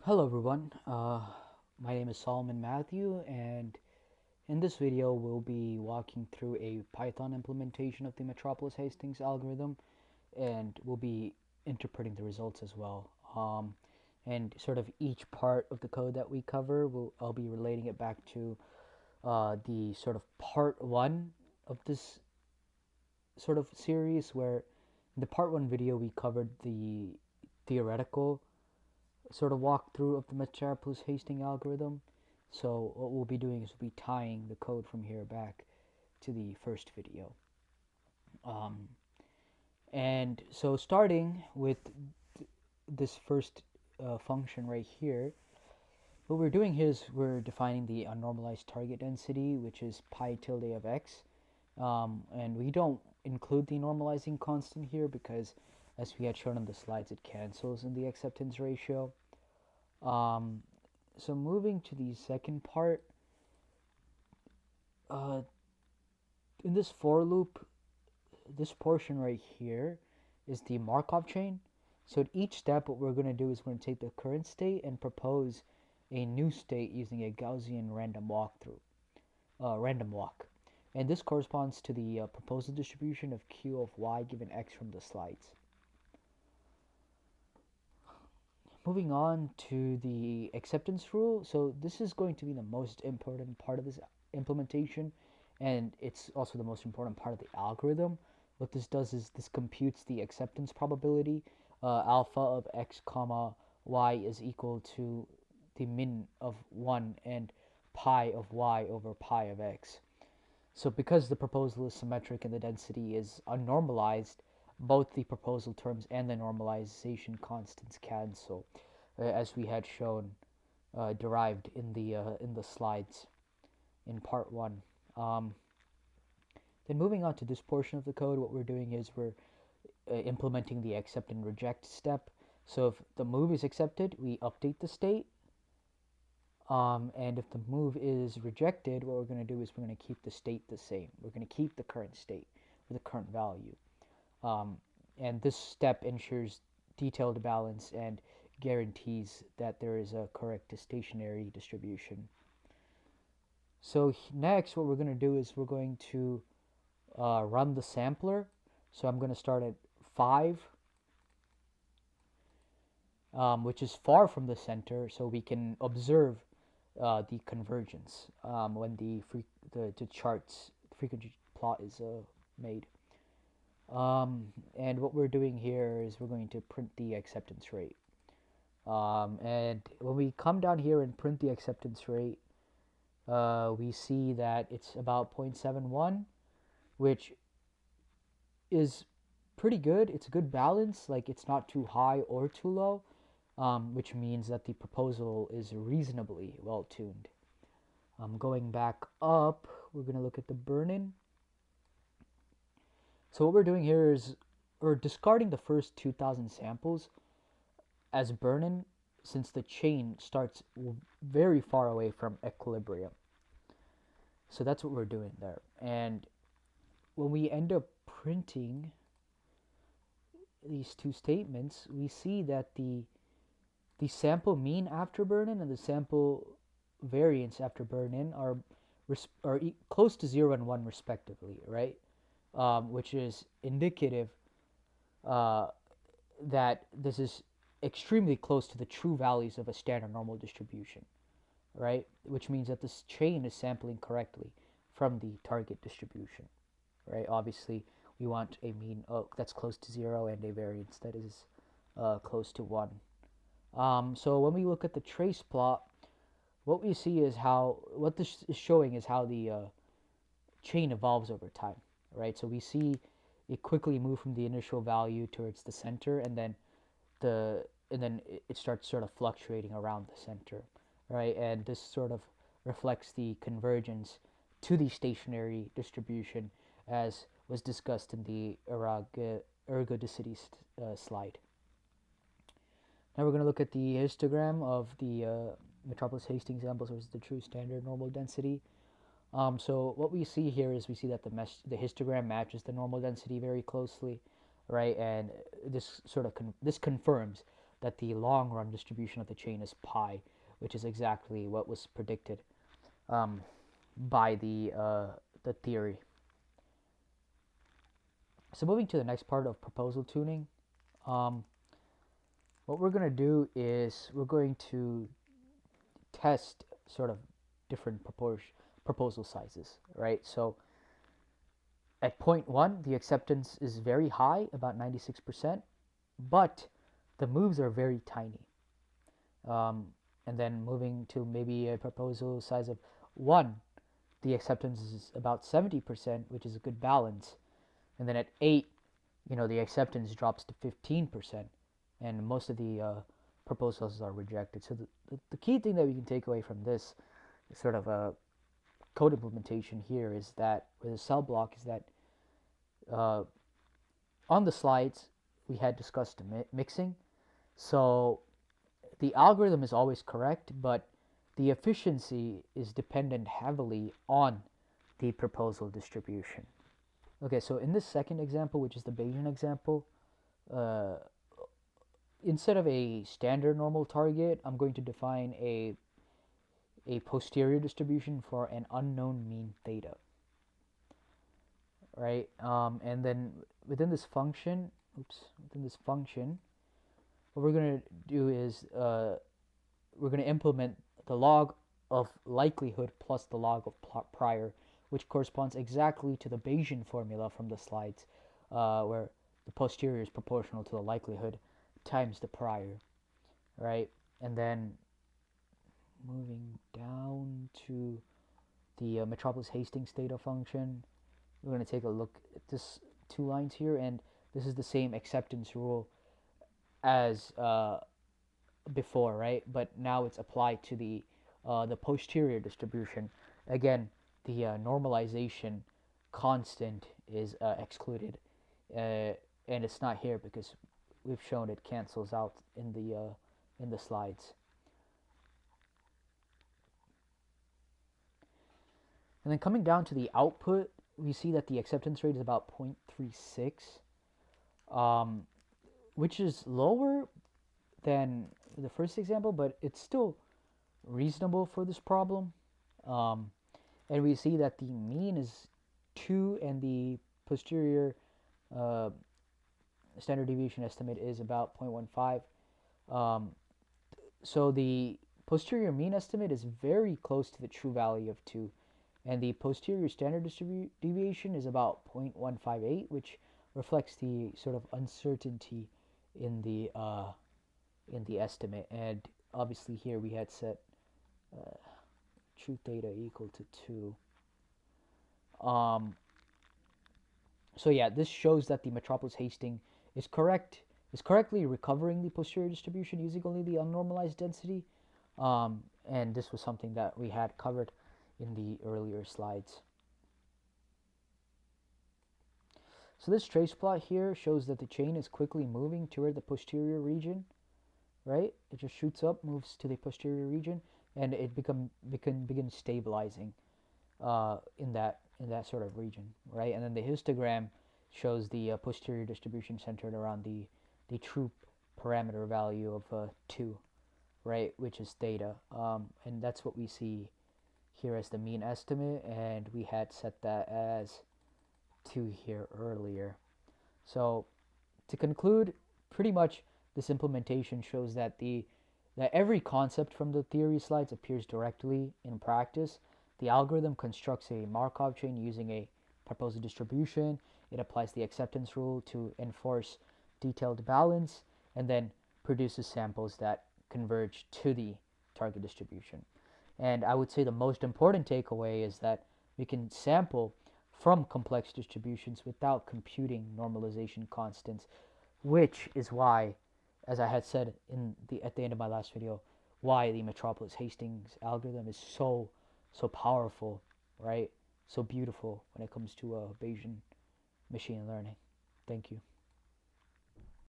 Hello everyone, my name is Solomon Matthew, and in this video we'll be walking through a Python implementation of the Metropolis-Hastings algorithm, and we'll be interpreting the results as well. And sort of each part of the code that we cover, I'll be relating it back to the sort of part one of this sort of series, where in the part one video we covered the theoretical sort of walkthrough of the Metropolis-Hastings algorithm. So what we'll be doing is we'll be tying the code from here back to the first video. Um, and so starting with this first function right here, what we're doing here is we're defining the unnormalized target density, which is pi tilde of x. And we don't include the normalizing constant here because, as we had shown in the slides, it cancels in the acceptance ratio. Um, so moving to the second part, uh, in this for loop, this portion right here is the Markov chain. So at each step, what we're going to do is we're going to take the current state and propose a new state using a Gaussian random walk. And this corresponds to the proposal distribution of Q of y given x from the slides. Moving on to the acceptance rule. So this is going to be the most important part of this implementation, and it's also the most important part of the algorithm. What this does is this computes the acceptance probability. Alpha of x comma y is equal to the min of 1 and pi of y over pi of x. So because the proposal is symmetric and the density is unnormalized, both the proposal terms and the normalization constants cancel, as we had shown, derived in the slides in part one. Then moving on to this portion of the code, what we're doing is we're implementing the accept and reject step. So if the move is accepted, we update the state. And if the move is rejected, what we're going to do is we're going to keep the state the same. We're going to keep the current state with the current value. And this step ensures detailed balance and guarantees that there is a correct stationary distribution. So next, what we're going to do is we're going to run the sampler. So I'm going to start at 5, which is far from the center, so we can observe the convergence when the frequency plot is made. And what we're doing here is we're going to print the acceptance rate. And when we come down here and print the acceptance rate, we see that it's about 0.71, which is pretty good. It's a good balance. Like, it's not too high or too low, which means that the proposal is reasonably well tuned. Going back up, we're going to look at the burn-in. So what we're doing here is we're discarding the first 2,000 samples as burn-in, since the chain starts very far away from equilibrium. So that's what we're doing there. And when we end up printing these two statements, we see that the sample mean after burn-in and the sample variance after burn-in are close to 0 and 1 respectively, right? Which is indicative that this is extremely close to the true values of a standard normal distribution, right? Which means that this chain is sampling correctly from the target distribution, right? Obviously, we want a mean that's close to 0 and a variance that is close to 1. So when we look at the trace plot, what we see is what this is showing is how the chain evolves over time, right? So we see it quickly move from the initial value towards the center, and then it starts sort of fluctuating around the center, right? And this sort of reflects the convergence to the stationary distribution, as was discussed in the ergodicity slide. Now we're going to look at the histogram of the Metropolis-Hastings examples versus the true standard normal density. So what we see here is we see that the histogram matches the normal density very closely, right? And this sort of this confirms that the long run distribution of the chain is pi, which is exactly what was predicted um, by the theory. So moving to the next part of proposal tuning, um, what we're going to do is we're going to test sort of different proposal sizes, right? So at point 1, the acceptance is very high, about 96%, but the moves are very tiny. And then moving to maybe a proposal size of 1, the acceptance is about 70%, which is a good balance. And then at 8, the acceptance drops to 15%, and most of the proposals are rejected. So the key thing that we can take away from this sort of a code implementation here is that, with the cell block, is that on the slides we had discussed mixing. So the algorithm is always correct, but the efficiency is dependent heavily on the proposal distribution. Okay, so in this second example, which is the Bayesian example, instead of a standard normal target, I'm going to define a posterior distribution for an unknown mean theta. Right, and then within this function, what we're going to do is we're going to implement the log of likelihood plus the log of prior, which corresponds exactly to the Bayesian formula from the slides, where the posterior is proportional to the likelihood times the prior, right? And then moving down to the Metropolis-Hastings theta function, we're going to take a look at this 2 lines here, and this is the same acceptance rule as before, right? But now it's applied to the posterior distribution. Again, the normalization constant is excluded, and it's not here because we've shown it cancels out in the slides. And then coming down to the output, we see that the acceptance rate is about 0.36, which is lower than the first example, but it's still reasonable for this problem. And we see that the mean is 2 and the posterior standard deviation estimate is about 0.15. So the posterior mean estimate is very close to the true value of 2, and the posterior standard deviation is about 0.158, which reflects the sort of uncertainty in the estimate. And obviously here we had set true theta equal to 2. So yeah, this shows that the Metropolis-Hastings is correctly recovering the posterior distribution using only the unnormalized density. And this was something that we had covered in the earlier slides. So this trace plot here shows that the chain is quickly moving toward the posterior region, right? It just shoots up, moves to the posterior region, and it begins stabilizing in that sort of region, right? And then the histogram shows the posterior distribution centered around the true parameter value of 2, right, which is theta, and that's what we see here as the mean estimate, and we had set that as 2 here earlier. So to conclude, pretty much this implementation shows that every concept from the theory slides appears directly in practice. The algorithm constructs a Markov chain using a proposal distribution. It applies the acceptance rule to enforce detailed balance, and then produces samples that converge to the target distribution. And I would say the most important takeaway is that we can sample from complex distributions without computing normalization constants, which is why, as I had said at the end of my last video, why the Metropolis-Hastings algorithm is so powerful, right? So beautiful when it comes to Bayesian machine learning. Thank you.